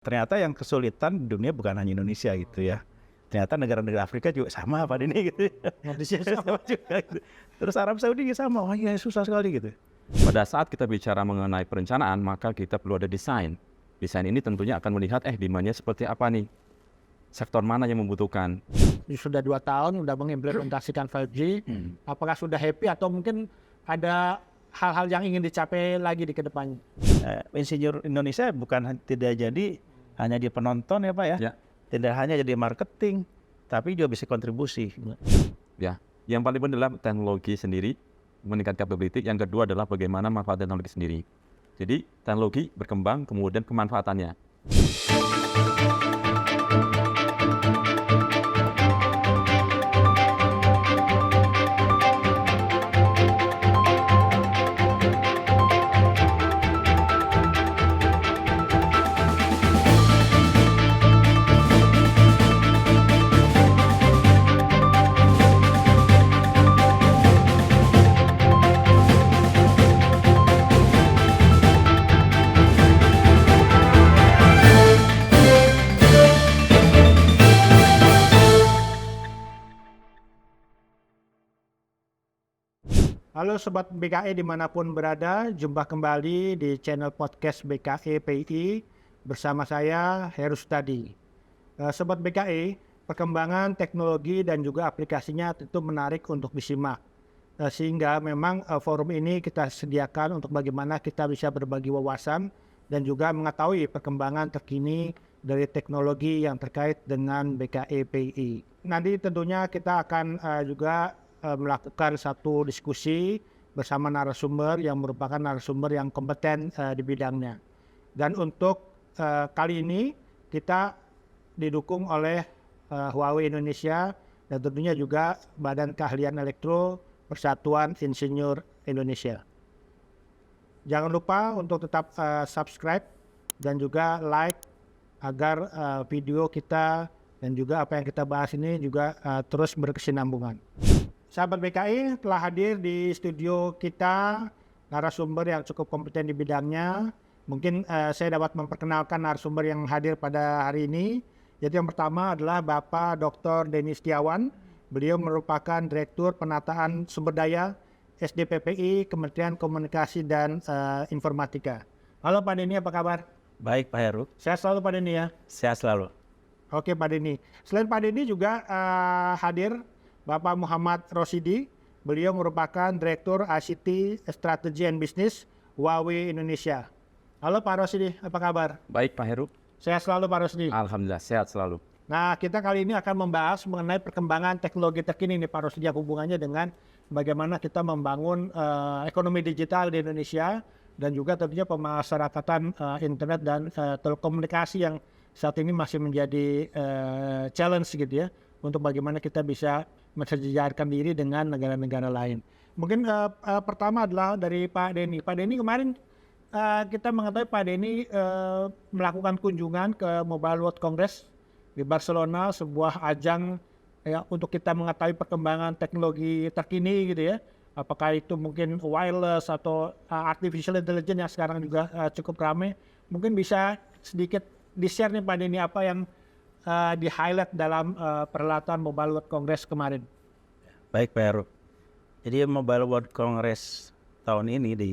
Ternyata yang kesulitan di dunia bukan hanya Indonesia gitu ya. Ternyata negara-negara Afrika juga sama Pak Denny gitu. Sama juga gitu. Terus Arab Saudi juga sama, wah iya susah sekali gitu. Pada saat kita bicara mengenai perencanaan, maka kita perlu ada desain. Desain ini tentunya akan melihat demand-nya seperti apa nih, sektor mana yang membutuhkan. Sudah 2 tahun sudah mengimplementasikan 5G, apakah sudah happy atau mungkin ada hal-hal yang ingin dicapai lagi di kedepannya? Insinyur Indonesia bukan tidak jadi hanya di penonton ya Pak ya. Ya. Tidak hanya jadi marketing, tapi juga bisa kontribusi. Ya, yang paling penting adalah teknologi sendiri, meningkatkan capability. Yang kedua adalah bagaimana manfaat teknologi sendiri. Jadi teknologi berkembang, kemudian kemanfaatannya. Halo Sobat BKE dimanapun berada, jumpa kembali di channel podcast BKE PI bersama saya Heru Stadi. Sobat BKE, perkembangan teknologi dan juga aplikasinya tentu menarik untuk disimak. Sehingga memang forum ini kita sediakan untuk bagaimana kita bisa berbagi wawasan dan juga mengetahui perkembangan terkini dari teknologi yang terkait dengan BKE PI. Nanti tentunya kita akan juga melakukan satu diskusi bersama narasumber yang merupakan narasumber yang kompeten di bidangnya. Dan untuk kali ini kita didukung oleh Huawei Indonesia dan tentunya juga Badan Keahlian Elektro Persatuan Insinyur Indonesia. Jangan lupa untuk tetap subscribe dan juga like agar video kita dan juga apa yang kita bahas ini juga terus berkesinambungan. Sahabat BKI telah hadir di studio kita narasumber yang cukup kompeten di bidangnya. Mungkin saya dapat memperkenalkan narasumber yang hadir pada hari ini. Jadi yang pertama adalah Bapak Dr. Denny Setiawan. Beliau merupakan Direktur Penataan Sumber Daya SDPPI Kementerian Komunikasi dan Informatika. Halo Pak Denny, apa kabar? Baik Pak Heru. Sehat selalu Pak Denny ya? Sehat selalu. Oke Pak Denny. Selain Pak Denny juga hadir Bapak Muhammad Rosidi, beliau merupakan Direktur ICT Strategy and Business Huawei Indonesia. Halo Pak Rosidi, apa kabar? Baik Pak Heru. Sehat selalu Pak Rosidi. Alhamdulillah sehat selalu. Nah, kita kali ini akan membahas mengenai perkembangan teknologi terkini nih Pak Rosidi, hubungannya dengan bagaimana kita membangun ekonomi digital di Indonesia dan juga tentunya pemasarakatan internet dan telekomunikasi yang saat ini masih menjadi challenge gitu ya, untuk bagaimana kita bisa mensejajarkan diri dengan negara-negara lain. Mungkin pertama adalah dari Pak Denny. Pak Denny kemarin kita mengetahui Pak Denny melakukan kunjungan ke Mobile World Congress di Barcelona, sebuah ajang ya, untuk kita mengetahui perkembangan teknologi terkini gitu ya. Apakah itu mungkin wireless atau artificial intelligence yang sekarang juga cukup ramai. Mungkin bisa sedikit di-share nih Pak Denny apa yang di-highlight dalam perhelatan Mobile World Congress kemarin. Baik Pak Heru. Jadi Mobile World Congress tahun ini di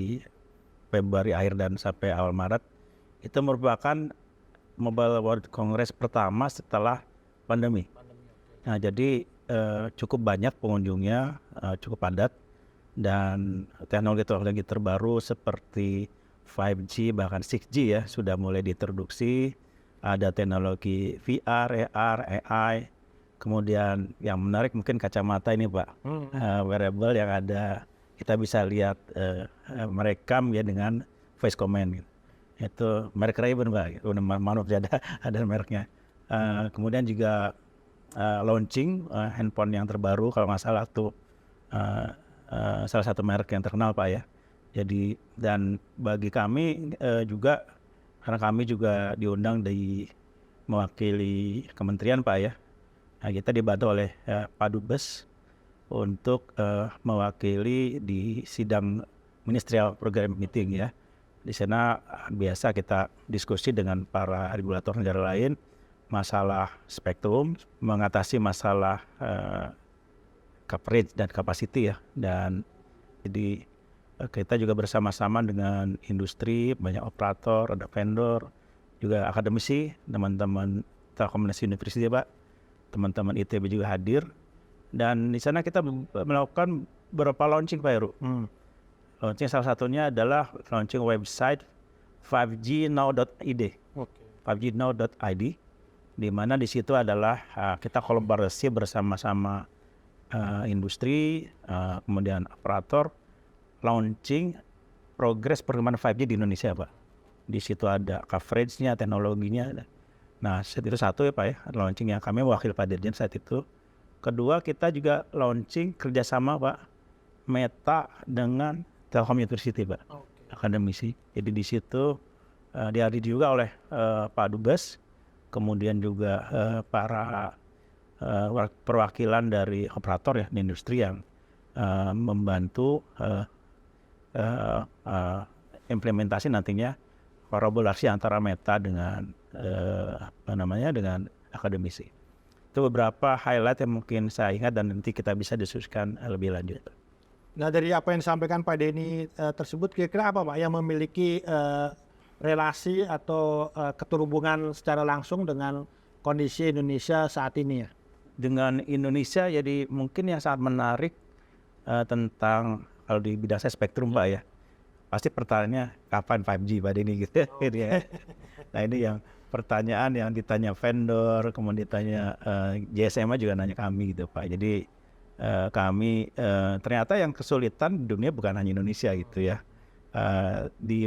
Februari akhir dan sampai awal Maret itu merupakan Mobile World Congress pertama setelah pandemi. Nah jadi cukup banyak pengunjungnya, cukup padat, dan teknologi-teknologi terbaru seperti 5G bahkan 6G ya sudah mulai diintroduksi. Ada teknologi VR, AR, AI, kemudian yang menarik mungkin kacamata ini Pak, wearable yang ada kita bisa lihat merekam ya dengan voice command gitu. Itu merek Ray-Ban Pak, maaf ada mereknya. Kemudian juga launching handphone yang terbaru kalau nggak salah tuh salah satu merek yang terkenal Pak ya. Jadi dan bagi kami juga karena kami juga diundang di mewakili kementerian Pak ya. Nah, kita dibantu oleh Pak Dubes untuk mewakili di sidang ministerial program meeting ya. Di sana biasa kita diskusi dengan para regulator negara lain masalah spektrum, mengatasi masalah coverage dan capacity ya. Dan jadi kita juga bersama-sama dengan industri, banyak operator, ada vendor, juga akademisi, teman-teman Telekomunikasi University Pak, teman-teman ITB juga hadir. Dan di sana kita melakukan beberapa launching Pak Heru. Launching salah satunya adalah launching website 5gnow.id, 5gnow.id, di mana di situ adalah kita kolaborasi bersama-sama industri, kemudian operator, launching progres perkembangan 5G di Indonesia Pak. Di situ ada coveragenya, teknologinya. Nah itu satu ya Pak ya, launching yang kami wakil Pak Dirjen saat itu. Kedua kita juga launching kerjasama Pak Meta dengan Telkom University Pak, akademisi. Jadi di situ dihadiri juga oleh Pak Dubes, kemudian juga para perwakilan dari operator ya di industri yang membantu implementasi nantinya kolaborasi antara Meta dengan dengan akademisi. Itu beberapa highlight yang mungkin saya ingat dan nanti kita bisa diskusikan lebih lanjut. Nah dari apa yang disampaikan Pak Denny tersebut, kira-kira apa Pak yang memiliki relasi atau keterhubungan secara langsung dengan kondisi Indonesia saat ini ya? Dengan Indonesia jadi mungkin yang sangat menarik tentang kalau di bidang saya spektrum Pak ya, pasti pertanyaannya kapan 5G Pak Denny gitu ya. Nah ini yang pertanyaan yang ditanya vendor, kemudian ditanya GSMA juga nanya kami gitu Pak. Jadi kami ternyata yang kesulitan di dunia bukan hanya Indonesia gitu ya. Di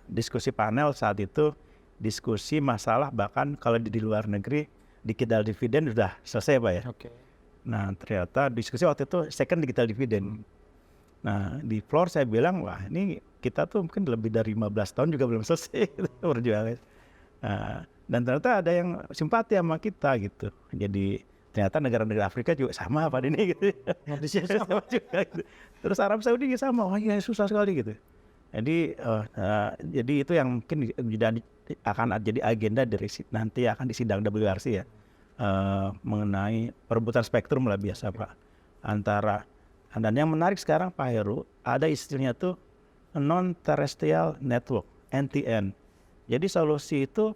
diskusi panel saat itu diskusi masalah bahkan kalau di luar negeri digital dividend sudah selesai Pak ya. Nah ternyata diskusi waktu itu second digital dividend. Nah di floor saya bilang wah ini kita tuh mungkin lebih dari 15 tahun juga belum selesai perjuangan. Dan ternyata ada yang simpati sama kita gitu. Jadi ternyata negara-negara Afrika juga sama Pak Denny gitu. Sama juga, gitu. Terus Arab Saudi juga sama, wah ya susah sekali gitu. Jadi itu yang mungkin akan jadi agenda dari nanti akan disidang WRC ya, mengenai perebutan spektrum lah biasa Pak. Dan yang menarik sekarang Pak Heru, ada istilahnya tuh non-terrestrial network, NTN. Jadi solusi itu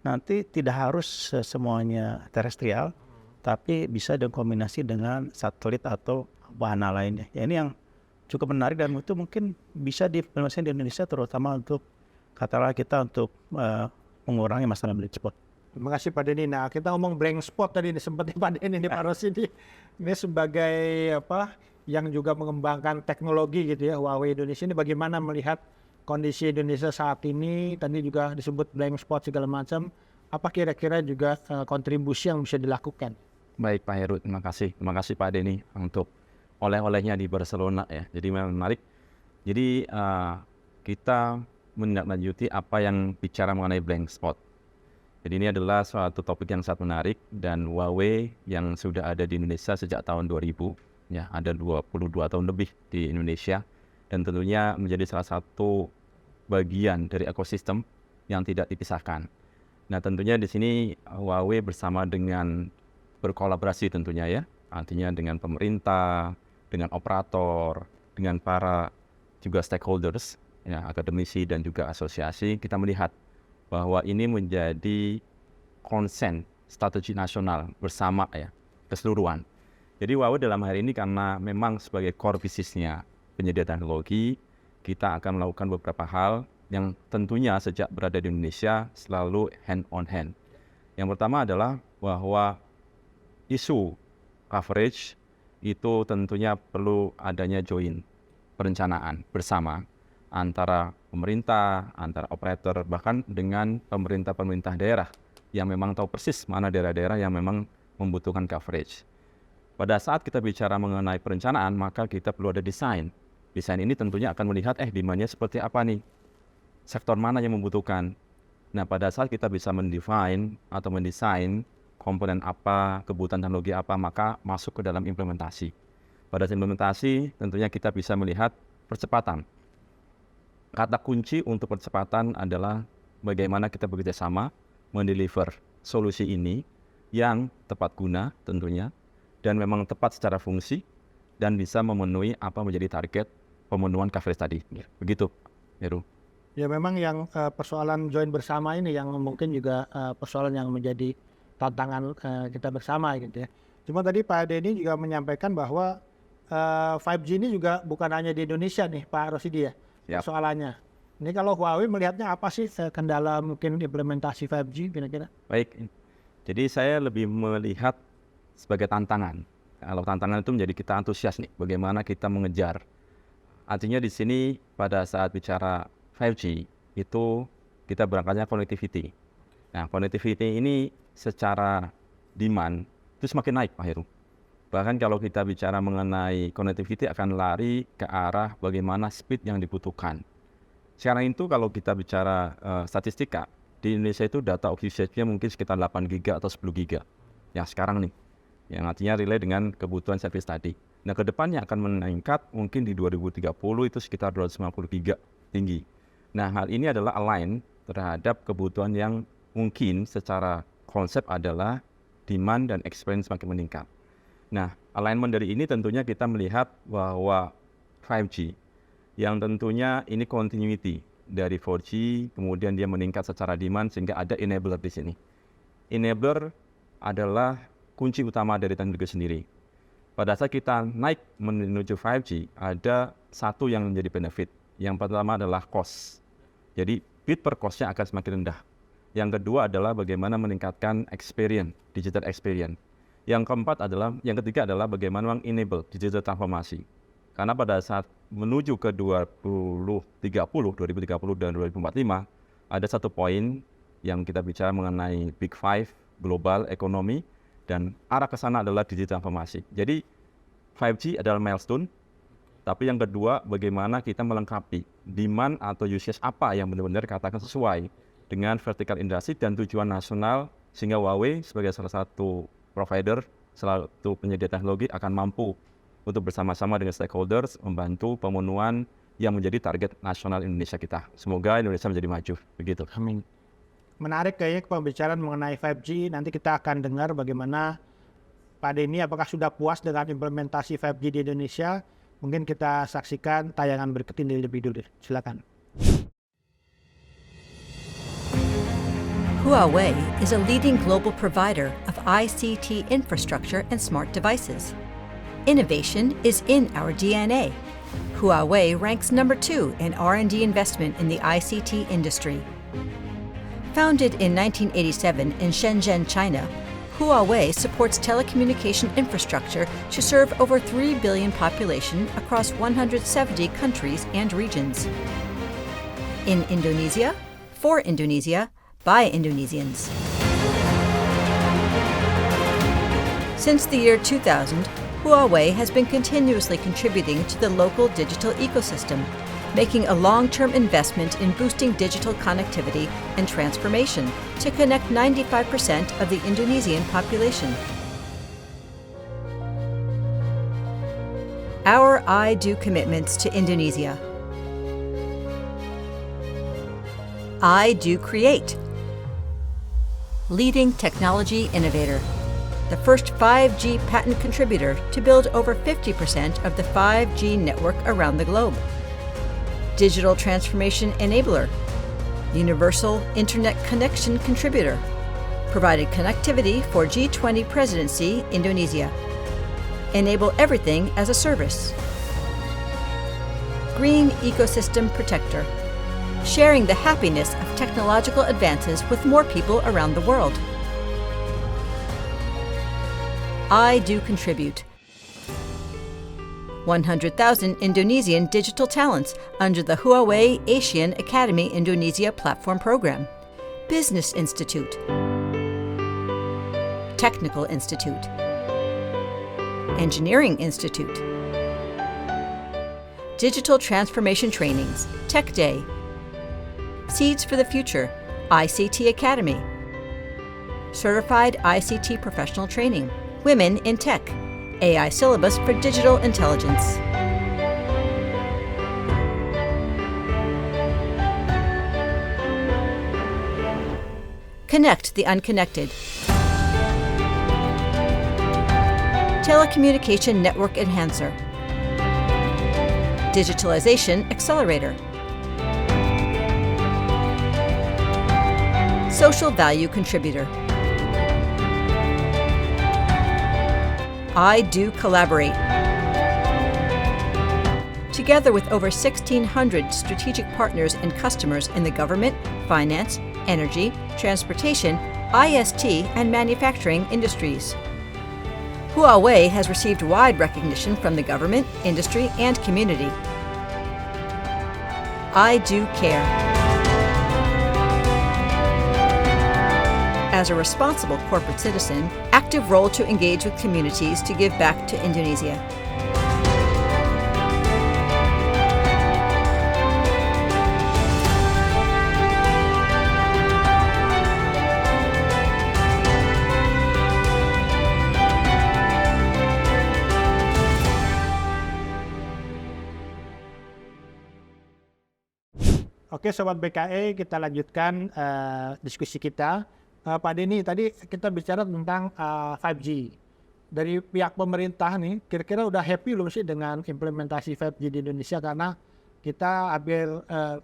nanti tidak harus semuanya terestrial, tapi bisa dikombinasi dengan satelit atau wahana lainnya. Ya, ini yang cukup menarik dan itu mungkin bisa diimplementasikan di Indonesia terutama untuk katakanlah kita untuk mengurangi masalah blind spot. Terima kasih Pak Denny. Nah kita ngomong blank spot tadi sempatnya Pak Denny Pak Rosidi ini sebagai apa yang juga mengembangkan teknologi gitu ya, Huawei Indonesia ini bagaimana melihat kondisi Indonesia saat ini, tadi juga disebut blank spot segala macam, apa kira-kira juga kontribusi yang bisa dilakukan? Baik Pak Heru, terima kasih Pak Denny untuk oleh-olehnya di Barcelona ya. Jadi memang menarik. Jadi kita menindaklanjuti apa yang bicara mengenai blank spot. Jadi ini adalah suatu topik yang sangat menarik dan Huawei yang sudah ada di Indonesia sejak tahun 2000, ya ada 22 tahun lebih di Indonesia dan tentunya menjadi salah satu bagian dari ekosistem yang tidak dipisahkan. Nah tentunya di sini Huawei bersama dengan berkolaborasi tentunya ya, artinya dengan pemerintah, dengan operator, dengan para juga stakeholders, ya, akademisi dan juga asosiasi, kita melihat bahwa ini menjadi konsen strategi nasional bersama ya, keseluruhan. Jadi Huawei dalam hari ini karena memang sebagai core bisnisnya penyedia teknologi, kita akan melakukan beberapa hal yang tentunya sejak berada di Indonesia selalu hand on hand. Yang pertama adalah bahwa isu coverage itu tentunya perlu adanya joint perencanaan bersama antara pemerintah, antara operator, bahkan dengan pemerintah-pemerintah daerah yang memang tahu persis mana daerah-daerah yang memang membutuhkan coverage. Pada saat kita bicara mengenai perencanaan, maka kita perlu ada desain. Desain ini tentunya akan melihat demand-nya seperti apa nih, sektor mana yang membutuhkan. Nah, pada saat kita bisa mendefine atau mendesain komponen apa, kebutuhan teknologi apa, maka masuk ke dalam implementasi. Pada implementasi, tentunya kita bisa melihat percepatan kata kunci untuk percepatan adalah bagaimana kita bekerja sama mendeliver solusi ini yang tepat guna tentunya, dan memang tepat secara fungsi, dan bisa memenuhi apa menjadi target pemenuhan coverage tadi. Begitu, Heru. Ya memang yang persoalan join bersama ini yang mungkin juga persoalan yang menjadi tantangan kita bersama gitu ya. Cuma tadi Pak Denny juga menyampaikan bahwa 5G ini juga bukan hanya di Indonesia nih Pak Rosidi ya, Yap. persoalannya. Ini kalau Huawei melihatnya apa sih kendala mungkin implementasi 5G kira-kira? Baik, jadi saya lebih melihat sebagai tantangan. Kalau tantangan itu menjadi kita antusias nih, bagaimana kita mengejar. Artinya di sini pada saat bicara 5G itu kita berangkatnya connectivity. Nah, connectivity ini secara demand itu semakin naik, Pak Heru. Bahkan kalau kita bicara mengenai connectivity akan lari ke arah bagaimana speed yang dibutuhkan. Sekarang itu kalau kita bicara statistika, di Indonesia itu data usage-nya mungkin sekitar 8 giga atau 10 giga. Yang sekarang nih, yang artinya relay dengan kebutuhan service tadi. Nah, ke depannya akan meningkat mungkin di 2030 itu sekitar 250 giga tinggi. Nah, hal ini adalah align terhadap kebutuhan yang mungkin secara konsep adalah demand dan experience makin meningkat. Nah, alignment dari ini tentunya kita melihat bahwa 5G yang tentunya ini continuity dari 4G, kemudian dia meningkat secara demand sehingga ada enabler di sini. Enabler adalah kunci utama dari teknologi sendiri. Pada saat kita naik menuju 5G, ada satu yang menjadi benefit. Yang pertama adalah cost. Jadi bit per cost-nya akan semakin rendah. Yang kedua adalah bagaimana meningkatkan experience, digital experience. Yang ketiga adalah bagaimana mengenable digital transformasi. Karena pada saat menuju ke 2030 dan 2045, ada satu poin yang kita bicara mengenai Big Five, global ekonomi, dan arah ke sana adalah digital transformasi. Jadi 5G adalah milestone, tapi yang kedua bagaimana kita melengkapi demand atau usage apa yang benar-benar katakan sesuai dengan vertical industry dan tujuan nasional, sehingga Huawei sebagai salah satu provider, salah satu penyedia teknologi akan mampu untuk bersama-sama dengan stakeholders membantu pemenuhan yang menjadi target nasional Indonesia kita. Semoga Indonesia menjadi maju. Begitu. Amin. Menarik kayaknya pembicaraan mengenai 5G. Nanti kita akan dengar bagaimana Pak Denny apakah sudah puas dengan implementasi 5G di Indonesia. Mungkin kita saksikan tayangan berikut ini lebih dulu. Silakan. Huawei is a leading global provider of ICT infrastructure and smart devices. Innovation is in our DNA. Huawei ranks number 2 in R&D investment in the ICT industry. Founded in 1987 in Shenzhen, China, Huawei supports telecommunication infrastructure to serve over 3 billion population across 170 countries and regions. In Indonesia, for Indonesia, by Indonesians. Since the year 2000, Huawei has been continuously contributing to the local digital ecosystem, making a long-term investment in boosting digital connectivity and transformation to connect 95% of the Indonesian population. Our I Do commitments to Indonesia. I Do Create. Leading technology innovator. The first 5G patent contributor to build over 50% of the 5G network around the globe. Digital transformation enabler. Universal Internet connection contributor. Provided connectivity for G20 presidency, Indonesia. Enable everything as a service. Green ecosystem protector. Sharing the happiness of technological advances with more people around the world. I Do Contribute. 100,000 Indonesian digital talents under the Huawei Asian Academy Indonesia Platform Program. Business Institute. Technical Institute. Engineering Institute. Digital Transformation Trainings, Tech Day. Seeds for the Future, ICT Academy. Certified ICT Professional Training, Women in Tech, AI Syllabus for Digital Intelligence. Connect the unconnected. Telecommunication network enhancer. Digitalization accelerator. Social value contributor. I do collaborate. Together with over 1,600 strategic partners and customers in the government, finance, energy, transportation, IST, and manufacturing industries. Huawei has received wide recognition from the government, industry, and community. I do care. As a responsible corporate citizen, active role to engage with communities to give back to Indonesia. Oke, Sobat BKE, kita lanjutkan diskusi kita. Pak Denny, tadi kita bicara tentang 5G. Dari pihak pemerintah nih, kira-kira udah happy belum sih dengan implementasi 5G di Indonesia? Karena kita hampir,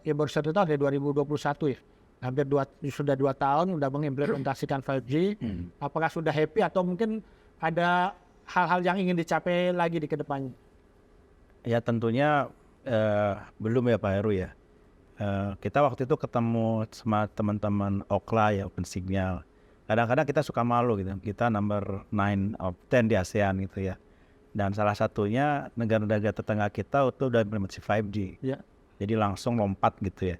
baru 1 tahun dari 2021 ya. Hampir sudah 2 tahun udah mengimplementasikan 5G. Apakah sudah happy atau mungkin ada hal-hal yang ingin dicapai lagi di kedepannya? Ya tentunya belum ya Pak Heru ya. Kita waktu itu ketemu sama teman-teman Okla ya, Open Signal. Kadang-kadang kita suka malu gitu, kita number 9 of 10 di ASEAN gitu ya. Dan salah satunya negara-negara tetangga kita itu udah implementasi 5G. Ya. Jadi langsung lompat gitu ya.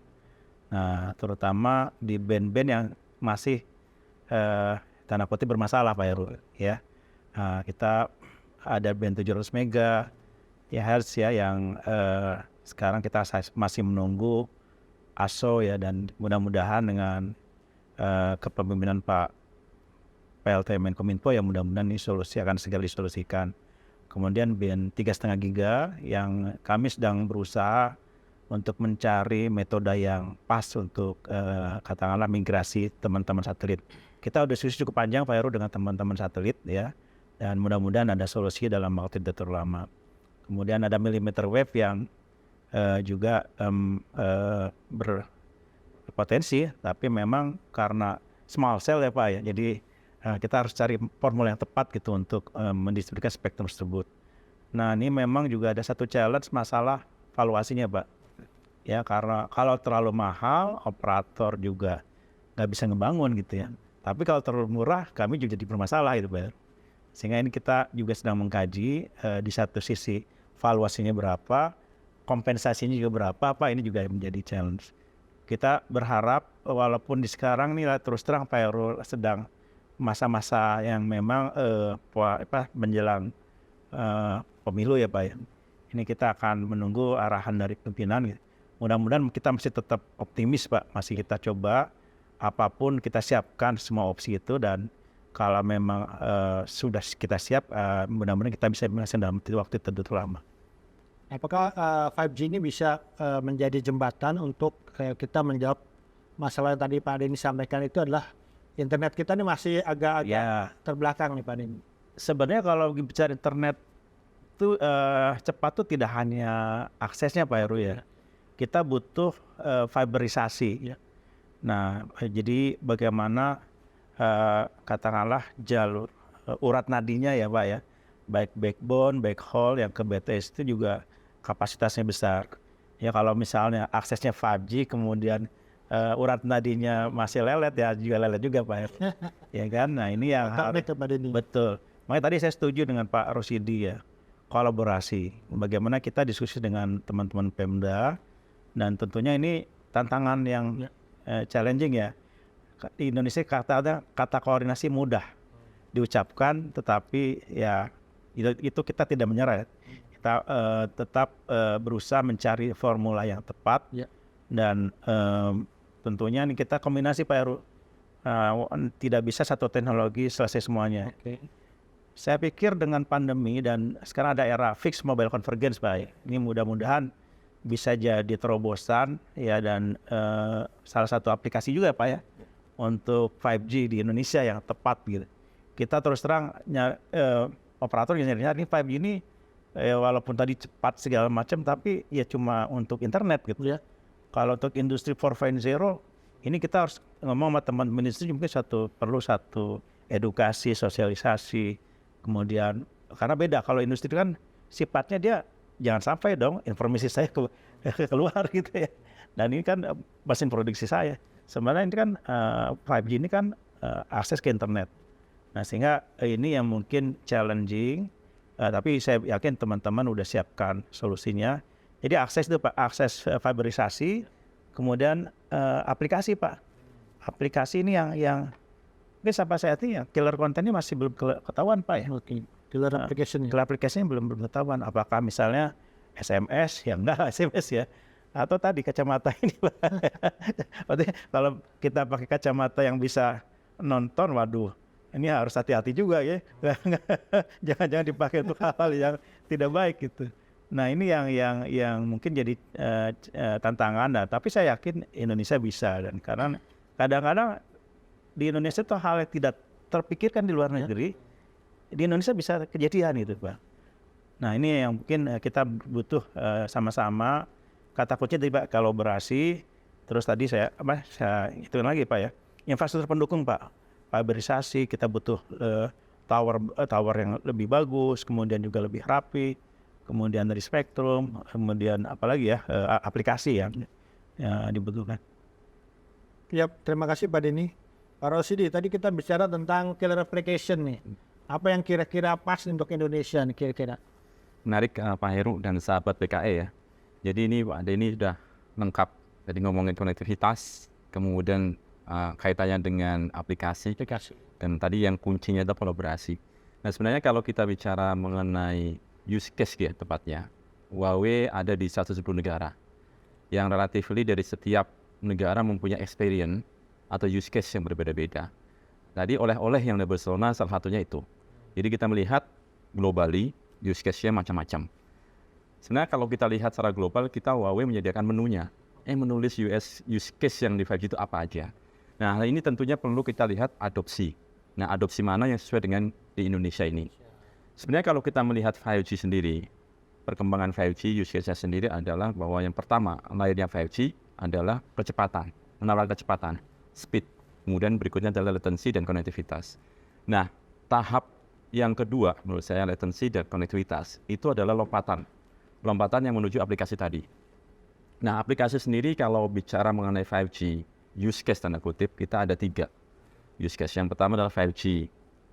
Nah terutama di band-band yang masih tanda kutip bermasalah Pak Heru ya. Kita ada band 700 mega ya hertz ya yang sekarang kita masih menunggu ASO ya, dan mudah-mudahan dengan kepemimpinan Pak PLT Menkominfo ya mudah-mudahan ini solusi akan segera disolusikan. Kemudian band 3,5 giga yang kami sedang berusaha untuk mencari metode yang pas untuk katakanlah migrasi teman-teman satelit. Kita udah diskusi cukup panjang Pak Heru dengan teman-teman satelit ya, dan mudah-mudahan ada solusi dalam waktu tidak terlalu lama. Kemudian ada millimeter wave yang juga berpotensi, tapi memang karena small cell ya Pak ya, jadi kita harus cari formula yang tepat gitu untuk mendistribusikan spektrum tersebut. Nah ini memang juga ada satu challenge masalah valuasinya Pak, ya karena kalau terlalu mahal operator juga nggak bisa ngebangun gitu ya, tapi kalau terlalu murah kami juga jadi bermasalah gitu Pak. Sehingga ini kita juga sedang mengkaji di satu sisi valuasinya berapa, kompensasinya juga berapa, apa ini juga menjadi challenge. Kita berharap walaupun di sekarang nih terus terang Pak Heru sedang masa-masa yang memang menjelang pemilu ya Pak ya. Ini kita akan menunggu arahan dari pimpinan gitu. Mudah-mudahan kita masih tetap optimis Pak, masih kita coba apapun kita siapkan semua opsi itu, dan kalau memang sudah kita siap mudah-mudahan kita bisa menghasilkan dalam waktu tertentu lama. Apakah 5G ini bisa menjadi jembatan untuk kita menjawab masalah yang tadi Pak Denny sampaikan, itu adalah internet kita ini masih agak terbelakang nih Pak Denny? Sebenarnya kalau bicara internet itu cepat tuh tidak hanya aksesnya Pak Heru ya, kita butuh fiberisasi. Nah jadi bagaimana katakanlah jalur urat nadinya ya Pak ya, baik backbone, backhaul yang ke BTS itu juga kapasitasnya besar. Ya kalau misalnya aksesnya 5G kemudian urat nadinya masih lelet ya juga lelet juga Pak ya kan. Nah ini yang betul. Makanya tadi saya setuju dengan Pak Rosidi ya, kolaborasi. Bagaimana kita diskusi dengan teman-teman Pemda, dan tentunya ini tantangan yang challenging ya. Di Indonesia kata koordinasi mudah diucapkan, tetapi ya itu kita tidak menyerah. Kita tetap berusaha mencari formula yang tepat dan tentunya ini kita kombinasi Pak Heru. Tidak bisa satu teknologi selesai semuanya. Saya pikir dengan pandemi dan sekarang ada era fixed mobile convergence Pak. Ini mudah-mudahan bisa jadi terobosan ya, dan salah satu aplikasi juga Pak ya untuk 5G di Indonesia yang tepat gitu. Kita terus terang operator yang nyari 5G ini walaupun tadi cepat segala macam, tapi ya cuma untuk internet gitu ya. Kalau untuk industri 4.0 ini kita harus ngomong sama teman-teman industri, mungkin perlu satu edukasi, sosialisasi, kemudian karena beda kalau industri kan sifatnya dia jangan sampai dong informasi saya keluar gitu ya. Dan ini kan mesin produksi saya. Sebenarnya ini kan 5G ini kan akses ke internet. Nah sehingga ini yang mungkin challenging, tapi saya yakin teman-teman udah siapkan solusinya. Jadi akses itu Pak, akses fiberisasi, kemudian aplikasi Pak. Aplikasi ini yang mungkin sampai saat ini ya killer kontennya masih belum ketahuan Pak ya. Killer application. Killer aplikasinya belum ketahuan. Apakah misalnya SMS? Ya enggak SMS ya. Atau tadi kacamata ini Pak. Kalau kita pakai kacamata yang bisa nonton, waduh. Ini harus hati-hati juga ya. Jangan dipakai untuk hal-hal yang tidak baik gitu. Nah ini yang mungkin jadi tantangan. Nah, tapi saya yakin Indonesia bisa, dan karena kadang-kadang di Indonesia itu hal yang tidak terpikirkan di luar negeri, di Indonesia bisa kejadian itu Pak. Nah ini yang mungkin kita butuh sama-sama, kata kuncinya tadi Pak, kolaborasi. Terus tadi saya itu lagi Pak ya, infrastruktur pendukung Pak. Fiberisasi, kita butuh tower yang lebih bagus, kemudian juga lebih rapi, kemudian dari spektrum, kemudian apalagi ya aplikasi yang dibutuhkan. Ya, terima kasih Pak Denny. Pak Rosidi, tadi kita bicara tentang killer application nih. Apa yang kira-kira pas untuk Indonesia nih kira-kira? Menarik Pak Heru dan sahabat BKE ya. Jadi ini Pak Denny sudah lengkap. Jadi ngomongin konektivitas, kemudian kaitannya dengan aplikasi, dan tadi yang kuncinya adalah kolaborasi. Nah sebenarnya kalau kita bicara mengenai use case ya tepatnya, Huawei ada di 110 negara yang relatively dari setiap negara mempunyai experience atau use case yang berbeda-beda. Tadi oleh-oleh yang ada Barcelona salah satunya itu. Jadi kita melihat globally use case-nya macam-macam. Sebenarnya kalau kita lihat secara global, kita Huawei menyediakan menunya, menulis use case yang di 5G itu apa aja. Nah, hal ini tentunya perlu kita lihat adopsi. Nah, adopsi mana yang sesuai dengan di Indonesia ini. Sebenarnya kalau kita melihat 5G sendiri, perkembangan 5G use case-nya sendiri adalah bahwa yang pertama, lahirnya 5G adalah kecepatan, menawarkan kecepatan, speed. Kemudian berikutnya adalah latency dan konektivitas. Nah, tahap yang kedua menurut saya latency dan konektivitas itu adalah lompatan yang menuju aplikasi tadi. Nah, aplikasi sendiri kalau bicara mengenai 5G, use case tanda kutip, kita ada 3 use case. Yang pertama adalah 5G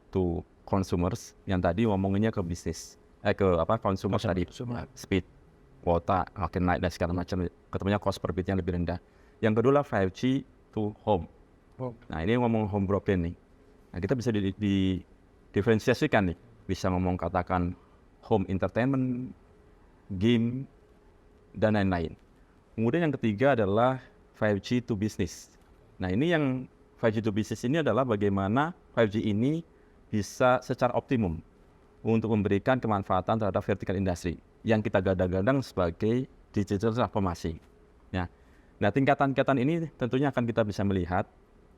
to consumers, yang tadi ngomonginnya ke bisnis, consumer tadi, speed, kuota makin naik dan segala macam, ketemunya cost per bitnya lebih rendah. Yang kedua adalah 5G to home. Nah ini ngomong home broadband nih. Nah kita bisa diferensiasikan nih, bisa ngomong katakan home entertainment, game, dan lain-lain. Kemudian yang ketiga adalah 5G to business. Nah ini yang 5G to business ini adalah bagaimana 5G ini bisa secara optimum untuk memberikan kemanfaatan terhadap vertical industry yang kita gadang-gadang sebagai digital transformasi. Nah tingkatan-tingkatan ini tentunya akan kita bisa melihat,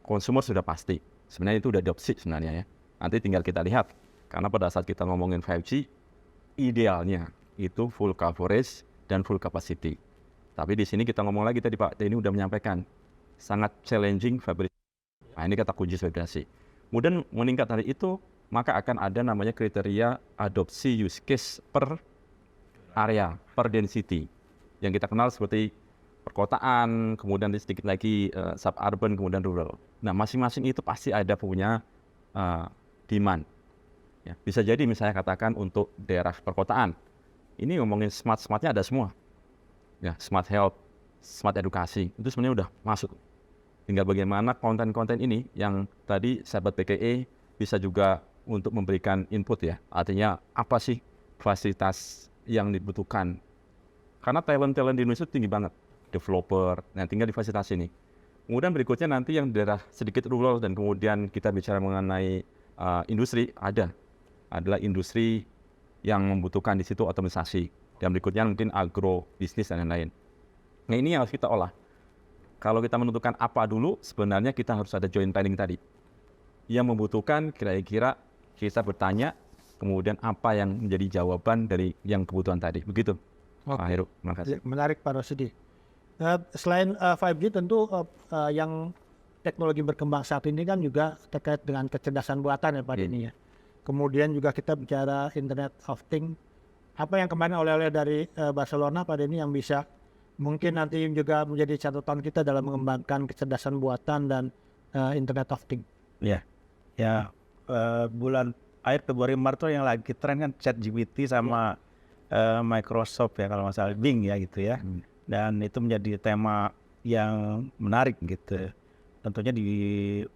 konsumer sudah pasti. Sebenarnya itu udah adopsi sebenarnya ya. Nanti tinggal kita lihat, karena pada saat kita ngomongin 5G, idealnya itu full coverage dan full capacity. Tapi di sini kita ngomong lagi tadi Pak Denny udah menyampaikan, sangat challenging fiberisasi. Nah ini kata kunci fiberisasi. Kemudian meningkat dari itu, maka akan ada namanya kriteria adopsi use case per area, per density. Yang kita kenal seperti perkotaan, kemudian sedikit lagi suburban, kemudian rural. Nah masing-masing itu pasti ada punya demand. Ya, bisa jadi misalnya katakan untuk daerah perkotaan, ini ngomongin smartnya ada semua. Ya, smart health, smart edukasi, itu sebenarnya udah masuk. Tinggal bagaimana konten-konten ini yang tadi sahabat BKE bisa juga untuk memberikan input ya. Artinya apa sih fasilitas yang dibutuhkan. Karena talent-talent di Indonesia tinggi banget. Developer, nah tinggal di fasilitas ini. Kemudian berikutnya nanti yang daerah sedikit rural dan kemudian kita bicara mengenai industri, adalah industri yang membutuhkan di situ otomatisasi. Dan berikutnya mungkin agro, bisnis dan lain-lain. Nah ini yang harus kita olah. kalau kita menentukan apa dulu, sebenarnya kita harus ada joint planning tadi. Yang membutuhkan kira-kira kita bertanya, kemudian apa yang menjadi jawaban dari yang kebutuhan tadi. Begitu, Pak Heru. Terima kasih. Menarik Pak Rosidi. Selain 5G tentu yang teknologi berkembang saat ini kan juga terkait dengan kecerdasan buatan ya Pak Denny ya. Kemudian juga kita bicara Internet of Things. Apa yang kemarin oleh-oleh dari Barcelona Pak Denny yang bisa mungkin nanti juga menjadi catatan kita dalam mengembangkan kecerdasan buatan dan Internet of Things. Ya, bulan akhir Februari Maret tuh yang lagi tren kan ChatGPT sama Microsoft ya kalau nggak salah Bing ya gitu ya. Dan itu menjadi tema yang menarik gitu. Tentunya di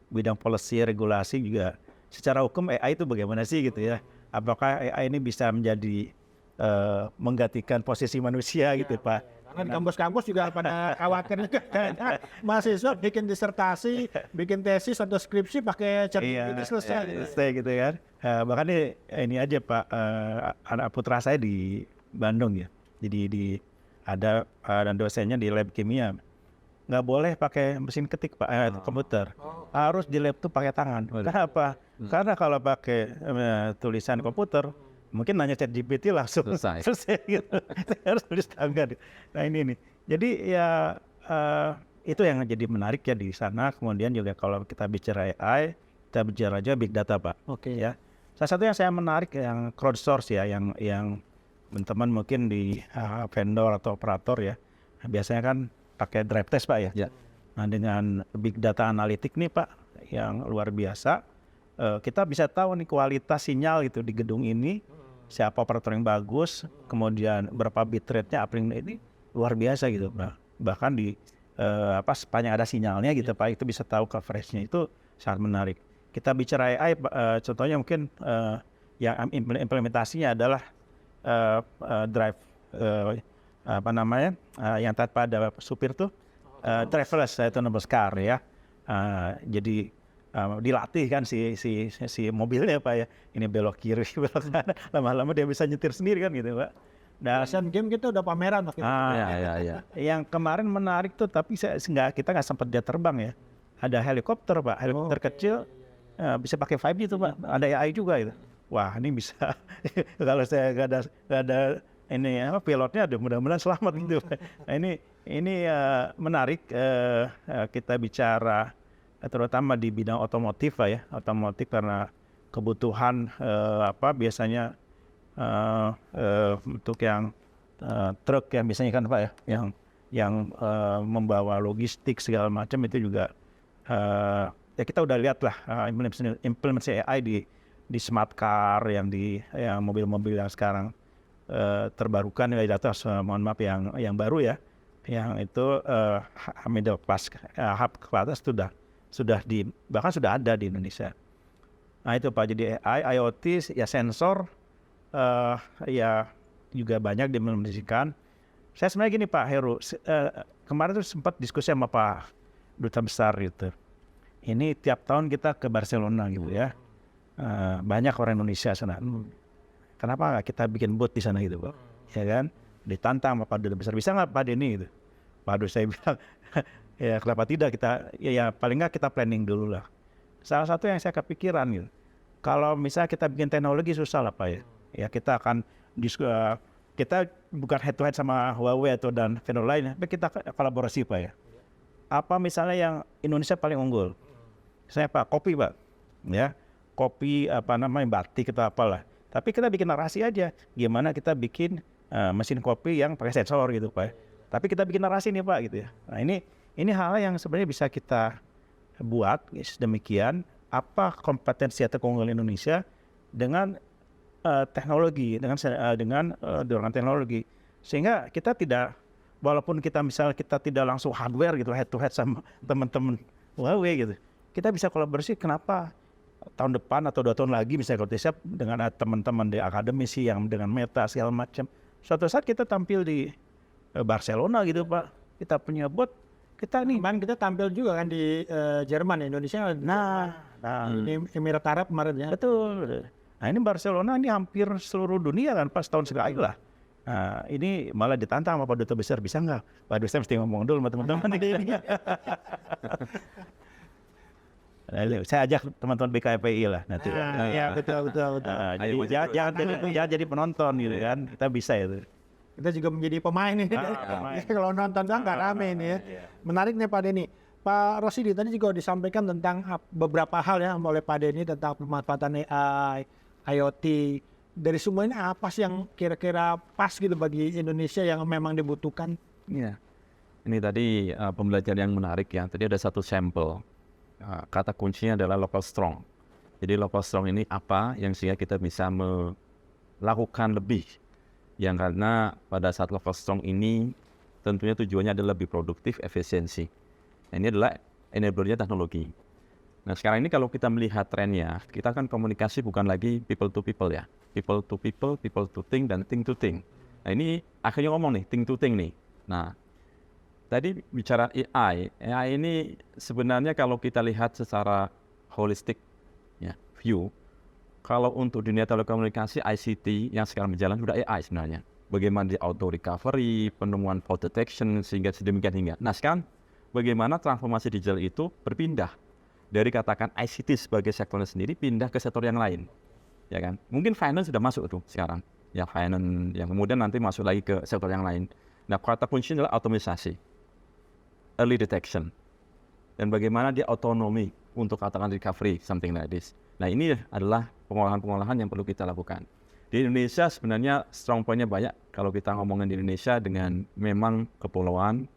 bidang policy regulasi juga secara hukum AI itu bagaimana sih gitu ya. Apakah AI ini bisa menjadi menggantikan posisi manusia gitu Pak. Karena di kampus-kampus juga pada khawatir juga mahasiswa bikin disertasi, bikin tesis atau skripsi pakai ChatGPT selesai gitu kan. Bahkan ini aja Pak, anak putra saya di Bandung ya. Jadi ada dan dosennya di lab kimia. Nggak boleh pakai mesin ketik Pak, komputer. Harus di lab tuh pakai tangan. Kenapa? Karena kalau pakai tulisan komputer, mungkin nanya ChatGPT langsung selesai gitu. Harus tulis tangan. Nah ini nih. Jadi ya itu yang jadi menarik ya di sana. Kemudian juga kalau kita bicara AI, kita bicara aja big data Pak. Ya. Salah satu yang saya menarik yang crowdsource ya, yang teman-teman mungkin di vendor atau operator ya, biasanya kan pakai drive test Pak ya. Nah dengan big data analitik nih Pak yang luar biasa, kita bisa tahu nih kualitas sinyal gitu di gedung ini, siapa operator yang bagus, kemudian berapa bitrate-nya, uplink ini luar biasa gitu Pak. Bahkan di sepanjang ada sinyalnya gitu Pak, itu bisa tahu coverage-nya, itu sangat menarik. Kita bicara AI, contohnya mungkin yang implementasinya adalah drive yang taat pada supir tuh driverless autonomous car ya. Jadi dilatih kan si mobilnya Pak ya, ini belok kiri belok kanan, lama-lama dia bisa nyetir sendiri kan gitu Pak. Dan Asian Games kita udah pameran waktu itu. Yang kemarin menarik tuh, tapi kita nggak sempat dia terbang ya. Ada helikopter Pak, helikopter kecil bisa pakai 5G tuh Pak, ada AI juga itu. Wah ini bisa kalau saya nggak ada ini pilotnya, mudah-mudahan selamat gitu. Nah ini menarik kita bicara terutama di bidang otomotif Pak ya, otomotif karena kebutuhan biasanya untuk yang truk yang biasanya kan Pak ya, yang membawa logistik segala macam itu juga ya kita udah lihat lah implementasi AI di smart car yang mobil-mobil yang sekarang terbarukan ya, data mohon maaf yang baru ya, yang itu middle class hub class bahkan sudah ada di Indonesia. Nah itu Pak, jadi AI, IoT ya, sensor ya juga banyak diimplementasikan. Saya sebenarnya gini Pak Heru, kemarin tuh sempat diskusi sama Pak Duta Besar gitu. Ini tiap tahun kita ke Barcelona gitu ya, banyak orang Indonesia sana. Kenapa nggak kita bikin booth di sana gitu Pak? Ya kan, ditantang sama Pak Duta Besar, bisa nggak Pak Denny gitu. Pak Duta saya bilang, ya kenapa tidak, kita ya paling nggak kita planning dulu lah. Salah satu yang saya kepikiran gitu, kalau misalnya kita bikin teknologi susah lah Pak ya. Ya kita akan kita bukan head to head sama Huawei atau dan vendor lain, tapi kita kolaborasi Pak ya. Apa misalnya yang Indonesia paling unggul? Saya Pak, kopi Pak, ya kopi batik atau apalah. Tapi kita bikin narasi aja, gimana kita bikin mesin kopi yang pakai sensor gitu Pak. Tapi kita bikin narasi nih Pak gitu ya. Nah ini hal yang sebenarnya bisa kita buat demikian, apa kompetensi atau keunggulan Indonesia dengan teknologi, dengan dorongan teknologi, sehingga kita tidak, walaupun kita tidak langsung hardware gitu head to head sama teman-teman Huawei gitu, kita bisa kolaborasi. Kenapa tahun depan atau 2 tahun lagi misalnya kalau siap dengan teman-teman di akademisi yang dengan Meta segala macam, suatu saat kita tampil di Barcelona gitu Pak, kita punya bot, kita nih. Kemarin kita tampil juga kan di Jerman, Indonesia. Nah ini Emirat Arab kemarin ya. Betul. Nah ini Barcelona ini hampir seluruh dunia kan pas tahun sekali lah. Nah, ini malah ditantang sama Pak Duta Besar, bisa nggak? Pak Duta mesti ngomong dulu sama teman-teman. Nah, saya ajak teman-teman BKPI lah nanti. Ya betul. Jadi jangan jadi penonton gitu kan, kita bisa itu. Kita juga menjadi pemain nih. Pemain. Kalau nonton doang nggak rame nih ya. Menarik nih Pak Denny. Pak Rosidi tadi juga disampaikan tentang beberapa hal ya oleh Pak Denny tentang pemanfaatan AI, IoT. Dari semua ini apa sih yang kira-kira pas gitu bagi Indonesia yang memang dibutuhkan? Iya. Ini tadi pembelajaran yang menarik ya. Tadi ada satu sampel. Kata kuncinya adalah local strong. Jadi local strong ini apa yang sehingga kita bisa melakukan lebih. Yang karena pada saat local strong ini tentunya tujuannya adalah lebih produktif, efisiensi. Nah, ini adalah enabler-nya teknologi. Nah sekarang ini kalau kita melihat trennya, kita kan komunikasi bukan lagi people to people ya. People to people, people to thing, dan thing to thing. Nah ini akhirnya ngomong nih, thing to thing nih. Nah tadi bicara AI ini sebenarnya kalau kita lihat secara holistik ya, view, kalau untuk dunia telekomunikasi ICT yang sekarang berjalan sudah AI sebenarnya. Bagaimana di auto recovery, penemuan fault detection, sehingga sedemikian hingga. Nah sekarang bagaimana transformasi digital itu berpindah dari katakan ICT sebagai sektornya sendiri pindah ke sektor yang lain, ya kan? Mungkin finance sudah masuk tuh sekarang, ya finance yang kemudian nanti masuk lagi ke sektor yang lain. Nah kata kuncinya adalah otomatisasi, early detection, dan bagaimana dia otonomi untuk katakan recovery, something like this. Nah ini adalah pengolahan-pengolahan yang perlu kita lakukan. Di Indonesia sebenarnya strong point-nya banyak. Kalau kita ngomongin di Indonesia dengan memang kepulauan,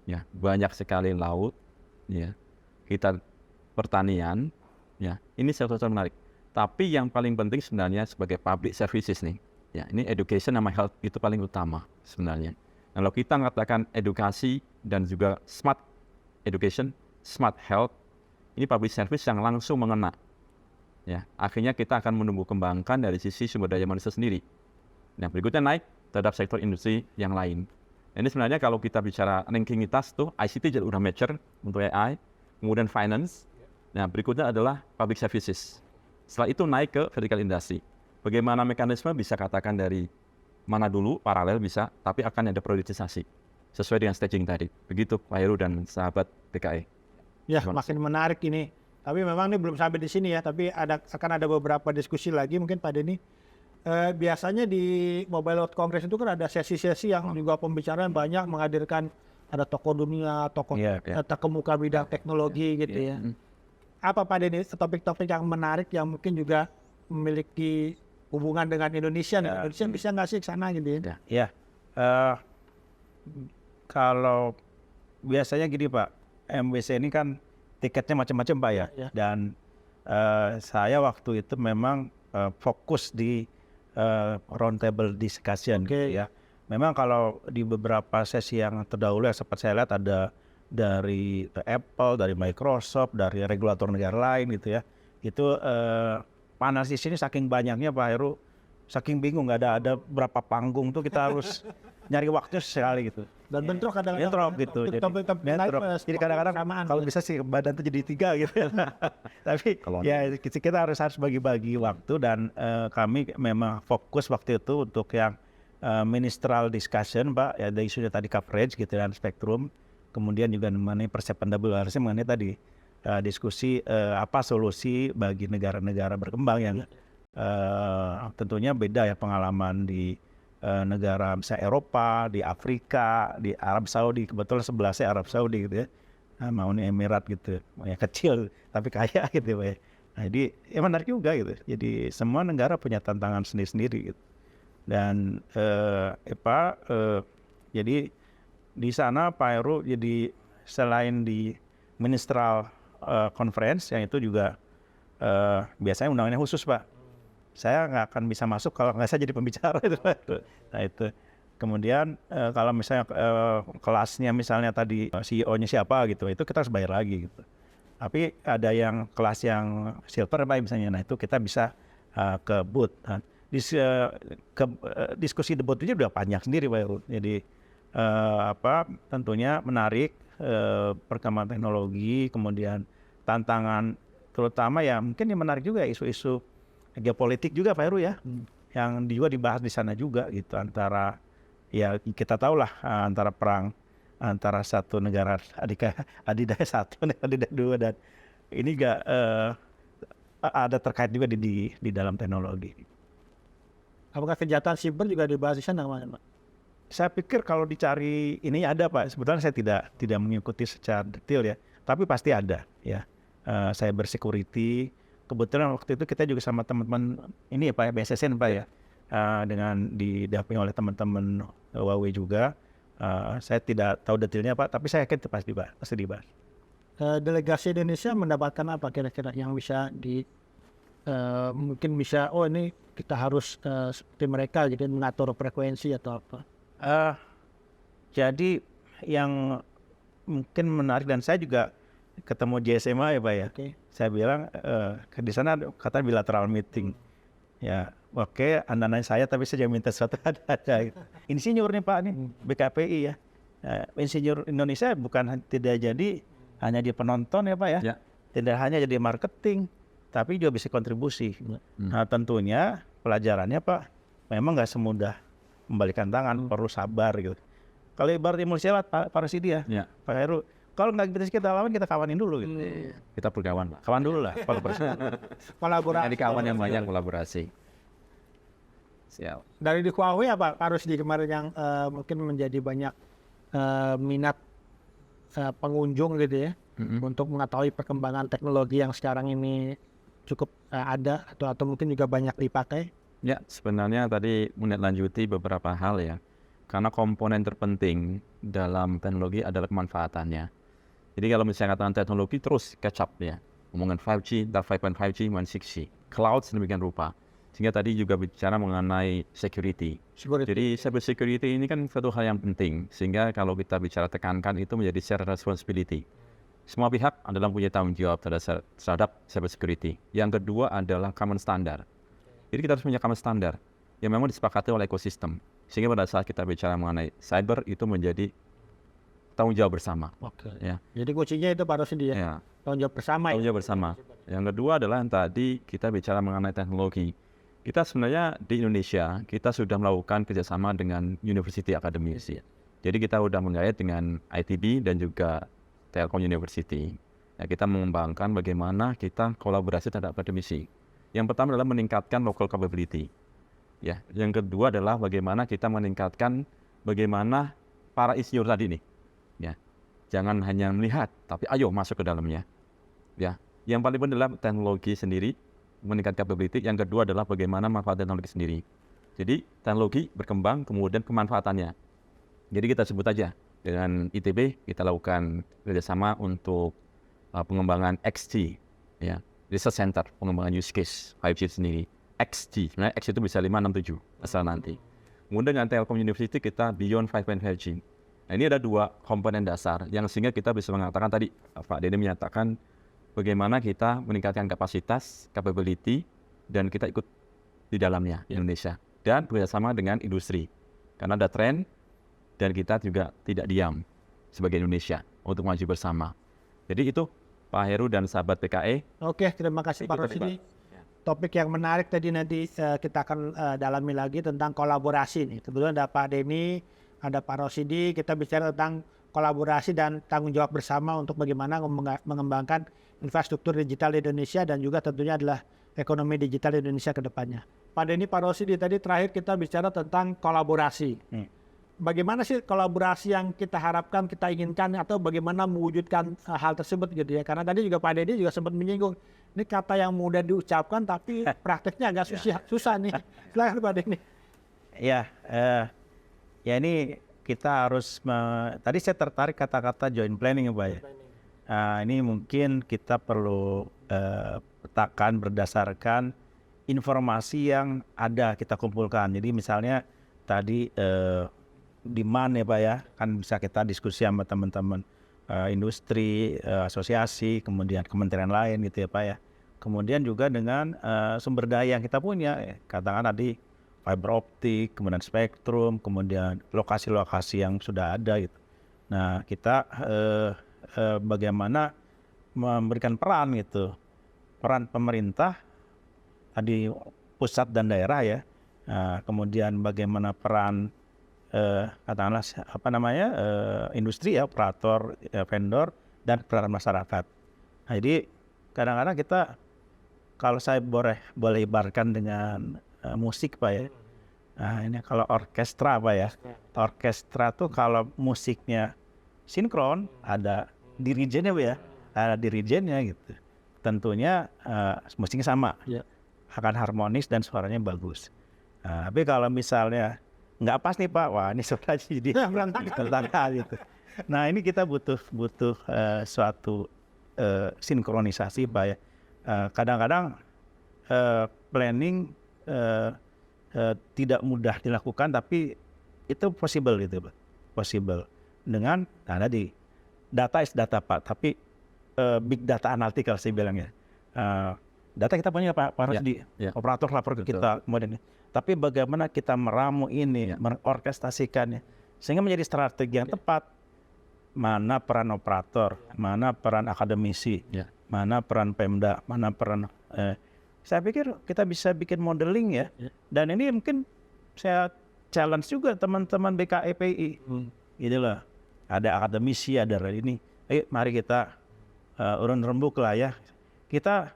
ya banyak sekali laut, ya kita pertanian, ya ini sektor menarik. Tapi yang paling penting sebenarnya sebagai public services nih, ya ini education sama health itu paling utama sebenarnya. Kalau kita mengatakan edukasi dan juga smart education, smart health, ini public service yang langsung mengena. Ya, akhirnya kita akan menumbuh kembangkan dari sisi sumber daya manusia sendiri. Nah, berikutnya naik terhadap sektor industri yang lain. Ini sebenarnya kalau kita bicara rankingitas tuh ICT jadi udah mature untuk AI, kemudian finance. Nah, berikutnya adalah public services. Setelah itu naik ke vertical industry. Bagaimana mekanisme bisa katakan dari mana dulu paralel bisa, tapi akan ada prioritisasi sesuai dengan staging tadi. Begitu Pak Heru dan sahabat BKE. Ya, makin menarik ini. Tapi memang ini belum sampai di sini ya, tapi akan ada beberapa diskusi lagi mungkin Pak Denny. Biasanya di Mobile World Congress itu kan ada sesi-sesi yang juga pembicaraan banyak, menghadirkan ada tokoh dunia, tokoh terkemuka bidang teknologi gitu ya. Apa Pak Denny topik-topik yang menarik yang mungkin juga memiliki hubungan dengan Indonesia? Indonesia bisa nggak sih ke sana gitu ya? Ya, kalau biasanya gini Pak, MWC ini kan tiketnya macam-macam Pak ya. Dan saya waktu itu memang fokus di roundtable discussion gitu ya. Memang kalau di beberapa sesi yang terdahulu yang sempat saya lihat ada dari Apple, dari Microsoft, dari regulator negara lain gitu ya. Itu panas di sini saking banyaknya Pak Heru, saking bingung nggak ada berapa panggung tuh kita harus nyari waktu sekali gitu. Dan bentrok kadang-kadang gitu. Jadi kadang-kadang kalau bisa sih badan tuh jadi 3 gitu. Tapi ya kita harus bagi-bagi waktu dan kami memang fokus waktu itu untuk yang ministerial discussion Pak, ya dari sudah tadi coverage gitu dan spektrum, kemudian juga mengenai perceptible harusnya mengenai tadi diskusi apa solusi bagi negara-negara berkembang yang tentunya beda ya pengalaman di negara misalnya Eropa, di Afrika, di Arab Saudi, kebetulan sebelahnya Arab Saudi gitu ya, mau nih Emirat gitu, ya kecil tapi kaya gitu ya. Nah, jadi ya menarik juga gitu. Jadi semua negara punya tantangan sendiri-sendiri gitu. Dan jadi di sana Pak Heru jadi selain di ministerial conference yang itu juga biasanya undangannya khusus Pak. Saya nggak akan bisa masuk kalau nggak saya jadi pembicara itu. Nah itu. Kemudian kalau misalnya kelasnya misalnya tadi CEO-nya siapa gitu, itu kita harus bayar lagi gitu. Tapi ada yang kelas yang silver Pak misalnya, nah itu kita bisa ke booth. Nah, diskusi debat itu udah panjang sendiri Pak. Jadi tentunya menarik perkembangan teknologi, kemudian tantangan terutama ya mungkin yang menarik juga isu-isu geopolitik juga Pak Heru ya, yang juga dibahas di sana juga gitu antara ya kita tahulah antara perang antara satu negara adidaya satu dan adidaya dua, dan ini ada terkait juga di dalam teknologi. Apakah kejahatan siber juga dibahas di sana, Pak? Saya pikir kalau dicari ini ada, Pak. Sebetulnya saya tidak mengikuti secara detail ya, tapi pasti ada ya. Cyber security. Kebetulan waktu itu kita juga sama teman-teman ini ya Pak ya, BSSN Pak ya, dengan didampingi oleh teman-teman Huawei juga. Saya tidak tahu detailnya Pak, tapi saya yakin itu pasti dibahas. Delegasi Indonesia mendapatkan apa kira-kira yang bisa mungkin bisa, oh ini kita harus seperti mereka gitu mengatur frekuensi atau apa? Jadi yang mungkin menarik, dan saya juga ketemu JSMA ya Pak ya. Oke. Saya bilang di sana kata bilateral meeting. Ya, oke, Anda nanya saya tapi saya jangan minta sesuatu ada. Insinyur nih Pak nih, BKPI ya. Insinyur Indonesia bukan tidak jadi hanya di penonton ya Pak ya. Ya. Tidak hanya jadi marketing, tapi juga bisa kontribusi. Nah tentunya pelajarannya Pak, memang nggak semudah membalikan tangan, perlu sabar gitu. Kalau ibarat Indonesia Pak Rosidi ya, Pak Heru, kalau nggak kita lawan, kita kawanin dulu gitu. Kita berkawan Pak. Kawan dulu lah Pak Presiden. Kolaborasi. Jadi kawan yang banyak kolaborasi. Siap. Dari di Huawei apa Pak Rusdi kemarin yang mungkin menjadi banyak minat pengunjung gitu ya, untuk mengetahui perkembangan teknologi yang sekarang ini cukup ada atau mungkin juga banyak dipakai. Ya, sebenarnya tadi menindaklanjuti beberapa hal ya. Karena komponen terpenting dalam teknologi adalah kemanfaatannya. Jadi kalau misalnya katakan teknologi terus catch up ya. Ngomongin 5G, 5.5G, 6G. Cloud sedemikian rupa. Sehingga tadi juga bicara mengenai security. Jadi cyber security ini kan satu hal yang penting. Sehingga kalau kita bicara tekankan itu menjadi shared responsibility. Semua pihak adalah punya tanggung jawab terhadap cyber security. Yang kedua adalah common standard. Jadi kita harus punya common standard yang memang disepakati oleh ekosistem. Sehingga pada saat kita bicara mengenai cyber itu menjadi tanggung jawab bersama. Oke. Ya. Jadi kuncinya itu Pak Rusdi ya. Ya. Tanggung jawab bersama. Tanggung jawab bersama. Yang kedua adalah yang tadi kita bicara mengenai teknologi. Kita sebenarnya di Indonesia kita sudah melakukan kerjasama dengan university akademisi. Jadi kita sudah menggait dengan ITB dan juga Telkom University. Ya, kita mengembangkan bagaimana kita kolaborasi terhadap akademisi. Yang pertama adalah meningkatkan local capability. Ya, yang kedua adalah bagaimana kita meningkatkan bagaimana para insinyur tadi nih. Ya. Jangan hanya melihat, tapi ayo masuk ke dalamnya. Ya. Yang paling penting adalah teknologi sendiri, meningkatkan capability. Yang kedua adalah bagaimana manfaat teknologi sendiri. Jadi teknologi berkembang, kemudian kemanfaatannya. Jadi kita sebut aja dengan ITB kita lakukan kerjasama untuk pengembangan XT, ya, Research Center, pengembangan use case 5G sendiri. XG, sebenarnya X itu bisa 5, 6, 7 asal nanti. Kemudian dengan Telkom University kita beyond 5.5G. Nah ini ada dua komponen dasar yang sehingga kita bisa mengatakan tadi, Pak Denny menyatakan bagaimana kita meningkatkan kapasitas, capability, dan kita ikut di dalamnya Indonesia. Dan bekerjasama dengan industri. Karena ada tren dan kita juga tidak diam sebagai Indonesia untuk maju bersama. Jadi itu Pak Heru dan sahabat PKE. Oke, terima kasih Pak Rusdi. Topik yang menarik tadi nanti kita akan dalami lagi tentang kolaborasi nih. Kebetulan ada Pak Denny, ada Pak Rosidi, kita bicara tentang kolaborasi dan tanggung jawab bersama untuk bagaimana mengembangkan infrastruktur digital di Indonesia dan juga tentunya adalah ekonomi digital di Indonesia ke depannya. Pak Denny, Pak Rosidi, tadi terakhir kita bicara tentang kolaborasi. Bagaimana sih kolaborasi yang kita harapkan, kita inginkan, atau bagaimana mewujudkan hal tersebut gitu ya? Karena tadi juga Pak Denny juga sempat menyinggung, ini kata yang mudah diucapkan tapi prakteknya agak susah nih. Silakan Pak Denny. Ya ini kita harus, tadi saya tertarik kata-kata joint planning ya Pak ya. Ini mungkin kita perlu petakan berdasarkan informasi yang ada kita kumpulkan. Jadi misalnya tadi demand ya Pak ya, kan bisa kita diskusi sama teman-teman industri, asosiasi, kemudian kementerian lain gitu ya Pak ya. Kemudian juga dengan sumber daya yang kita punya, katakan tadi fiber optik, kemudian spektrum, kemudian lokasi-lokasi yang sudah ada gitu. Nah kita bagaimana memberikan peran gitu, peran pemerintah tadi pusat dan daerah ya, kemudian bagaimana peran katakanlah industri ya, operator, vendor dan peran masyarakat. Nah, jadi kadang-kadang kita, kalau saya boleh ibaratkan dengan musik Pak ya. Nah, ini kalau orkestra Pak ya. Orkestra tuh kalau musiknya sinkron, ada dirijennya Pak ya. Ada dirijennya gitu. Tentunya musiknya sama. Akan harmonis dan suaranya bagus. Nah, tapi kalau misalnya nggak pas nih Pak, wah ini suaranya jadi berantakan gitu. Nah, ini kita butuh suatu sinkronisasi Pak ya. Kadang-kadang planning tidak mudah dilakukan, tapi itu possible gitu Pak. Possible dengan tadi data is data Pak, tapi big data analytical saya bilang ya. Data kita punya Pak, harus operator lapor ke kita kemudian. Tapi bagaimana kita meramu ini, mengorkestrasikannya sehingga menjadi strategi yang tepat. Mana peran operator, mana peran akademisi, mana peran Pemda, mana peran saya pikir kita bisa bikin modeling ya. Dan ini mungkin saya challenge juga teman-teman BKEPI. Gitu loh. Ada akademisi, ada ini. Ayo mari kita urun rembuk lah ya. Kita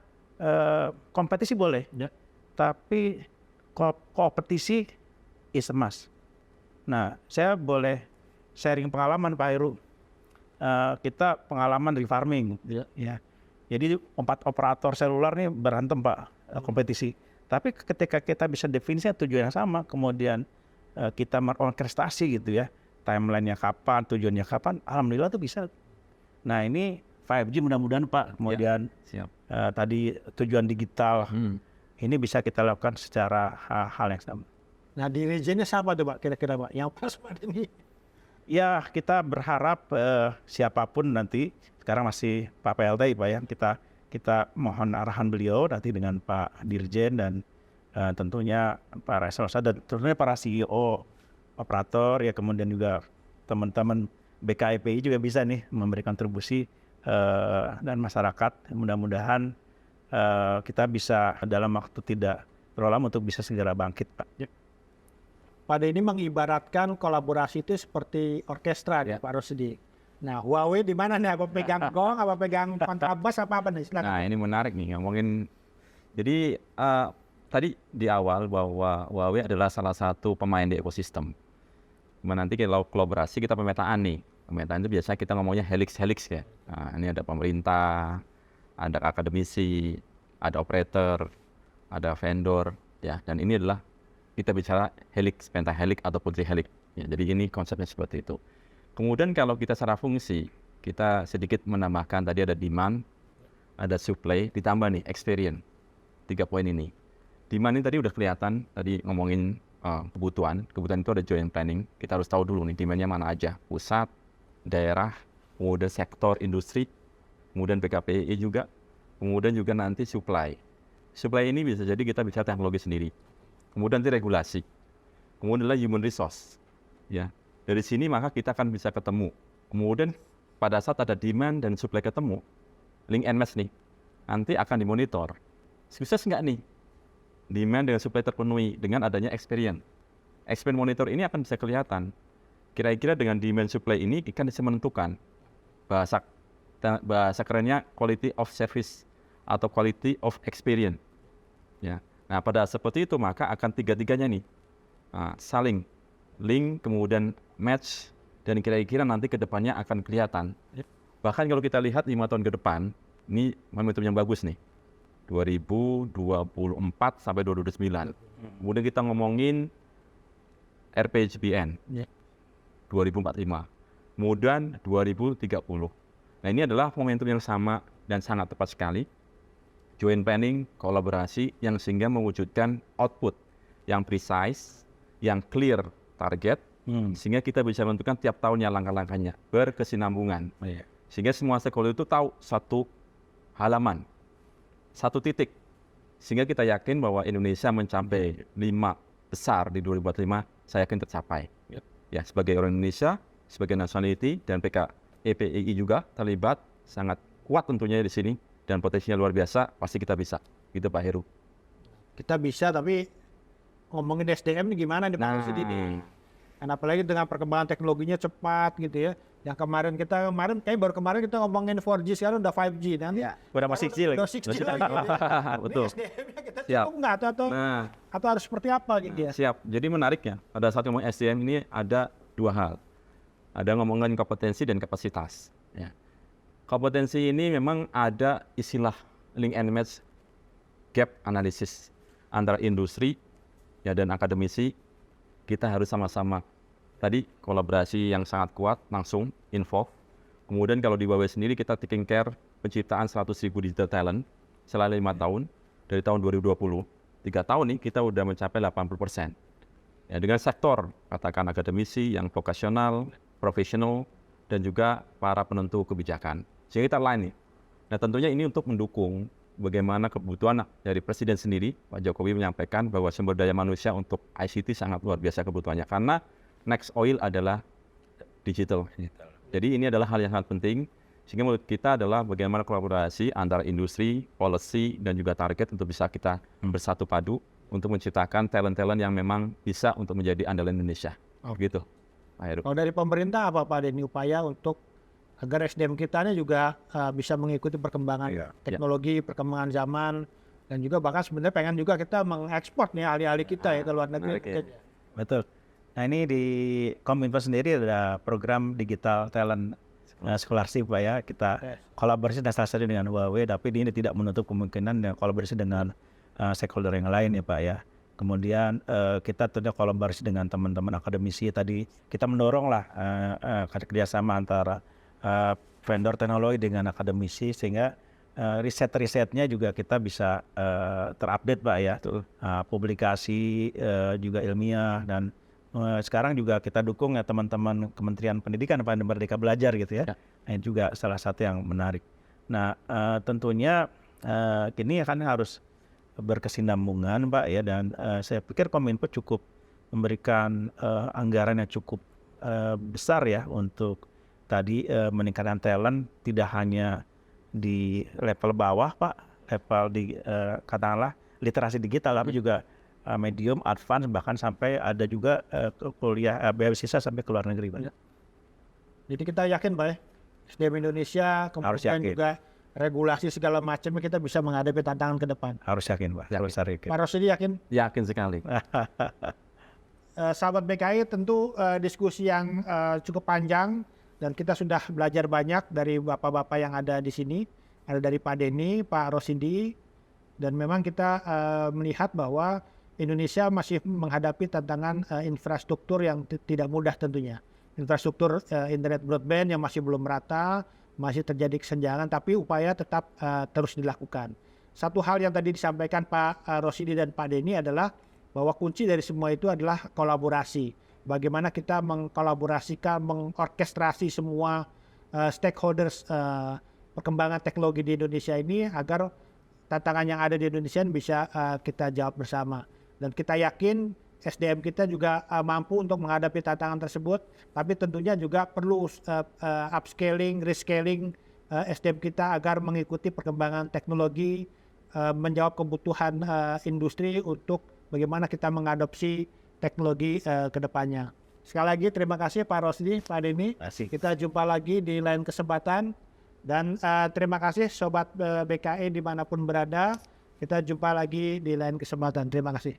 kompetisi boleh, tapi kompetisi is a must. Nah, saya boleh sharing pengalaman Pak Heru. Kita pengalaman di farming, ya. Jadi 4 operator seluler nih berantem Pak, kompetisi. Tapi ketika kita bisa definisinya tujuan yang sama, kemudian kita mengorkestrasi gitu ya, timelinenya kapan, tujuannya kapan, alhamdulillah tuh bisa. Nah ini 5G mudah-mudahan Pak, kemudian tadi tujuan digital, ini bisa kita lakukan secara hal yang sama. Nah dirijennya siapa tuh Pak kira-kira Pak yang pas Pak ini? Ya kita berharap siapapun nanti, sekarang masih Pak PLT Pak ya, kita mohon arahan beliau nanti dengan Pak Dirjen dan tentunya Pak Resosa dan tentunya para CEO operator ya, kemudian juga teman-teman BKEPI juga bisa nih memberi kontribusi dan masyarakat. Mudah-mudahan kita bisa dalam waktu tidak terlalu lama untuk bisa segera bangkit Pak. Pada ini mengibaratkan kolaborasi itu seperti orkestra Pak Rosidi. Nah Huawei di mana nih? Apa pegang gong, apa pegang kontrabas, apa nih? Silakan. Nah ini menarik nih ngomongin. Jadi tadi di awal bahwa Huawei adalah salah satu pemain di ekosistem. Nanti kalau kolaborasi kita pemetaan nih. Pemetaan itu biasanya kita ngomongnya helix ya. Nah, ini ada pemerintah, ada akademisi, ada operator, ada vendor, ya. Dan ini adalah kita bicara helix, pentahelix ataupun trihelix. Ya, jadi ini konsepnya seperti itu. Kemudian kalau kita secara fungsi, kita sedikit menambahkan tadi ada demand, ada supply, ditambah nih experience. 3 poin ini. Demand ini tadi udah kelihatan, tadi ngomongin kebutuhan. Kebutuhan itu ada joint planning. Kita harus tahu dulu nih demandnya mana aja. Pusat, daerah, kemudian sektor industri, kemudian PKPI juga, kemudian juga nanti supply. Supply ini bisa jadi kita bicara teknologi sendiri. Kemudian nanti regulasi, kemudian adalah human resource, ya. Dari sini maka kita akan bisa ketemu. Kemudian pada saat ada demand dan supply ketemu, link and match nih, nanti akan dimonitor. Sukses nggak nih? Demand dengan supply terpenuhi dengan adanya experience. Experience monitor ini akan bisa kelihatan. Kira-kira dengan demand supply ini akan bisa menentukan bahasa kerennya quality of service atau quality of experience, ya. Nah, pada seperti itu maka akan tiga-tiganya nih saling link, kemudian match, dan kira-kira nanti ke depannya akan kelihatan. Bahkan kalau kita lihat 5 tahun ke depan, ini momentum yang bagus nih. 2024 sampai 2029. Kemudian kita ngomongin RPJPN 2045. Kemudian 2030. Nah, ini adalah momentum yang sama dan sangat tepat sekali. Joint planning, kolaborasi yang sehingga mewujudkan output yang precise, yang clear target, sehingga kita bisa menentukan tiap tahunnya langkah-langkahnya berkesinambungan. Sehingga semua stakeholder itu tahu satu halaman, satu titik, sehingga kita yakin bahwa Indonesia mencapai 5 besar di 2045, saya yakin tercapai. Ya, sebagai orang Indonesia, sebagai nationality dan PKEPI juga terlibat sangat kuat tentunya di sini. Dan potensinya luar biasa, pasti kita bisa. Gitu Pak Heru. Kita bisa, tapi ngomongin SDM ini gimana nih Pak Rosidi? Dan apalagi dengan perkembangan teknologinya cepat gitu ya. Yang kemarin baru kemarin kita ngomongin 4G, sekarang udah 5G. Nanti Udah masih kecil lagi. udah 6G lagi. Gitu ya. Betul. Ini SDM-nya kita Siap. cukup nggak Nah, atau harus seperti apa gitu ya? siap. Jadi menariknya pada saat ngomong SDM ini ada dua hal. Ada ngomongin kompetensi dan kapasitas. Ya. Kompetensi ini memang ada istilah link and match gap analysis antara industri ya dan akademisi. Kita harus sama-sama tadi kolaborasi yang sangat kuat langsung involve. Kemudian kalau di Huawei sendiri kita taking care penciptaan 100.000 digital talent selama 5 tahun dari tahun 2020. 3 tahun nih kita udah mencapai 80%. Ya, dengan sektor katakan akademisi yang vokasional, profesional dan juga para penentu kebijakan. Sehingga kita align nih. Nah, tentunya ini untuk mendukung bagaimana kebutuhan dari Presiden sendiri. Pak Jokowi menyampaikan bahwa sumber daya manusia untuk ICT sangat luar biasa kebutuhannya karena next oil adalah digital. Jadi ini adalah hal yang sangat penting. Sehingga menurut kita adalah bagaimana kolaborasi antara industri, policy, dan juga target untuk bisa kita bersatu padu untuk menciptakan talent-talent yang memang bisa untuk menjadi andalan Indonesia. Gitu, Pak Heru. Kalau dari pemerintah apa Pak Denny upaya untuk agar SDM kita ini juga bisa mengikuti perkembangan teknologi, perkembangan zaman, dan juga bahkan sebenarnya pengen juga kita mengekspor nih ahli-ahli kita ya ke luar negeri. Betul. Nah ini di Kominfo sendiri ada program digital talent scholarship Pak ya. Kita kolaborasi dan salah satu dengan Huawei, tapi ini tidak menutup kemungkinan dan kolaborasi dengan stakeholder yang lain ya Pak ya. Kemudian kita tentunya kolaborasi dengan teman-teman akademisi tadi. Kita mendorong lah kerjasama antara vendor teknologi dengan akademisi sehingga riset-risetnya juga kita bisa terupdate Pak ya. Publikasi juga ilmiah dan sekarang juga kita dukung ya teman-teman Kementerian Pendidikan Pak Merdeka Belajar gitu ya. Nah, ini juga salah satu yang menarik. Nah tentunya ini kan harus berkesinambungan Pak ya dan saya pikir Kominfo cukup memberikan anggaran yang cukup besar ya untuk tadi meningkatkan talent tidak hanya di level bawah Pak, level di katakanlah literasi digital tapi juga medium, advance bahkan sampai ada juga kuliah beasiswa sampai ke luar negeri Pak. Jadi kita yakin Pak ya, SDM Indonesia kemudian juga regulasi segala macamnya kita bisa menghadapi tantangan ke depan. Harus yakin Pak, harus yakin. Pak Rosidi yakin? Yakin sekali. Sahabat BKI tentu diskusi yang cukup panjang dan kita sudah belajar banyak dari bapak-bapak yang ada di sini. Ada dari Pak Denny, Pak Rosidi, dan memang kita melihat bahwa Indonesia masih menghadapi tantangan infrastruktur yang tidak mudah tentunya. Infrastruktur internet broadband yang masih belum merata, masih terjadi kesenjangan, tapi upaya tetap terus dilakukan. Satu hal yang tadi disampaikan Pak Rosidi dan Pak Denny adalah bahwa kunci dari semua itu adalah kolaborasi. Bagaimana kita mengkolaborasikan, mengorkestrasi semua stakeholders perkembangan teknologi di Indonesia ini agar tantangan yang ada di Indonesia bisa kita jawab bersama. Dan kita yakin SDM kita juga mampu untuk menghadapi tantangan tersebut, tapi tentunya juga perlu upscaling, rescaling SDM kita agar mengikuti perkembangan teknologi, menjawab kebutuhan industri untuk bagaimana kita mengadopsi teknologi ke depannya. Sekali lagi terima kasih Pak Rosidi, Pak Denny. Kita jumpa lagi di lain kesempatan. Dan terima kasih Sobat BKI dimanapun berada. Kita jumpa lagi di lain kesempatan. Terima kasih.